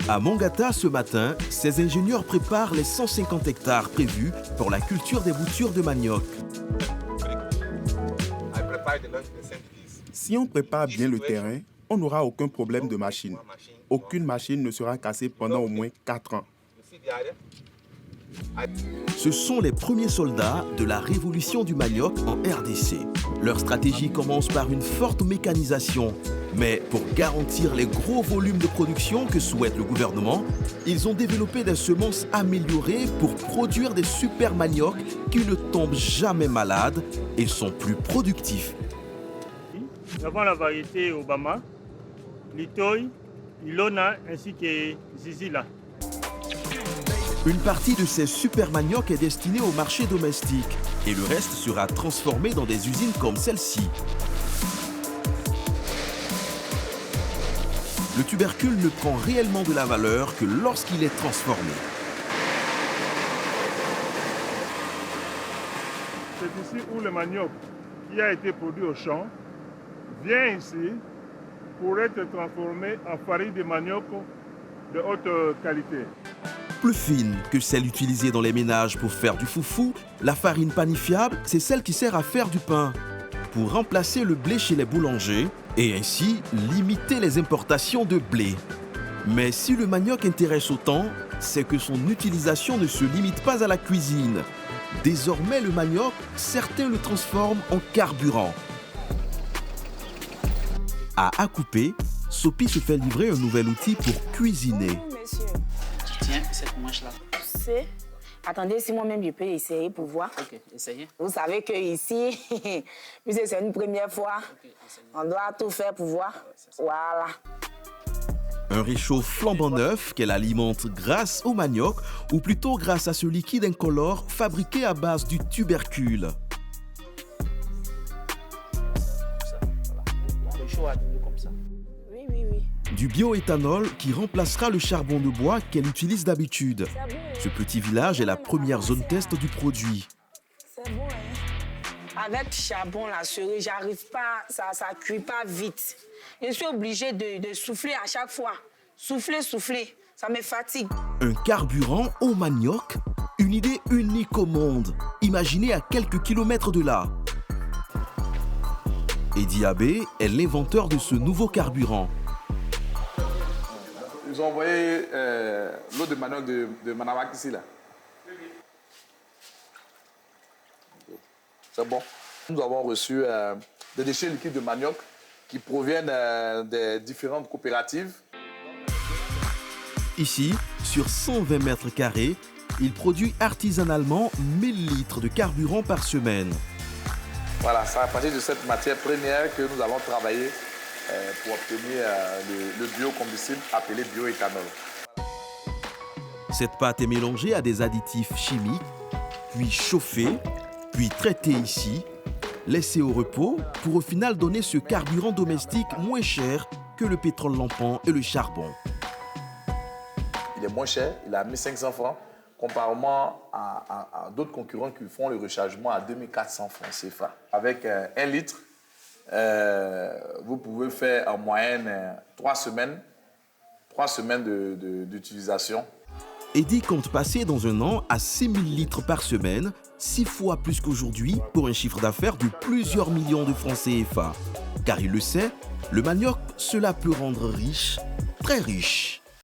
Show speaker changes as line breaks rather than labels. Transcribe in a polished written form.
À Mangata, ce matin, ces ingénieurs préparent les 150 hectares prévus pour la culture des boutures de manioc.
Si on prépare bien le terrain, on n'aura aucun problème de machine. Aucune machine ne sera cassée pendant au moins 4 ans.
Ce sont les premiers soldats de la révolution du manioc en RDC. Leur stratégie commence par une forte mécanisation. Mais pour garantir les gros volumes de production que souhaite le gouvernement, ils ont développé des semences améliorées pour produire des super maniocs qui ne tombent jamais malades et sont plus productifs.
Nous avons la variété Obama, Litoy, Ilona ainsi que Zizila.
Une partie de ces super maniocs est destinée au marché domestique et le reste sera transformé dans des usines comme celle-ci. Le tubercule ne prend réellement de la valeur que lorsqu'il est transformé.
C'est ici où le manioc qui a été produit au champ vient ici pour être transformé en farine de manioc de haute qualité.
Plus fine que celle utilisée dans les ménages pour faire du foufou, la farine panifiable, c'est celle qui sert à faire du pain. Pour remplacer le blé chez les boulangers et ainsi limiter les importations de blé. Mais si le manioc intéresse autant, c'est que son utilisation ne se limite pas à la cuisine. Désormais, le manioc, certains le transforment en carburant. À Akupé, Sophie se fait livrer un nouvel outil pour cuisiner.
Tiens, cette manche-là.
C'est... Attendez, si moi-même je peux essayer pour voir.
Ok, essayez.
Vous savez qu'ici, puisque c'est une première fois, on doit tout faire pour voir. Voilà.
Un réchaud flambant neuf qu'elle alimente grâce au manioc, ou plutôt grâce à ce liquide incolore fabriqué à base du tubercule.
Le réchaud adoué comme ça.
Oui, oui, oui.
Du bioéthanol qui remplacera le charbon de bois qu'elle utilise d'habitude. Ce petit village est la première zone test du produit.
C'est bon, hein? Avec charbon, la cerise, j'arrive pas, ça cuit pas vite. Je suis obligée de souffler à chaque fois. Souffler, ça me fatigue.
Un carburant au manioc, une idée unique au monde, imaginée à quelques kilomètres de là. Eddie Abbé est l'inventeur de ce nouveau carburant.
Ils ont envoyé l'eau de manioc de Manawak ici, là. C'est bon. Nous avons reçu des déchets liquides de manioc qui proviennent des différentes coopératives.
Ici, sur 120 mètres carrés, il produit artisanalement 1000 litres de carburant par semaine.
Voilà, c'est à partir de cette matière première que nous allons travailler pour obtenir le biocombustible appelé bioéthanol.
Cette pâte est mélangée à des additifs chimiques, puis chauffée, puis traitée ici, laissée au repos pour au final donner ce carburant domestique moins cher que le pétrole lampant et le charbon.
Il est moins cher, il est à 1500 francs, comparément à d'autres concurrents qui font le rechargement à 2400 francs CFA. Avec 1 litre, vous pouvez faire en moyenne 3 semaines d'utilisation.
Eddie compte passer dans un an à 6000 litres par semaine, 6 fois plus qu'aujourd'hui pour un chiffre d'affaires de plusieurs millions de francs CFA. Car il le sait, le manioc, cela peut rendre riche, très riche.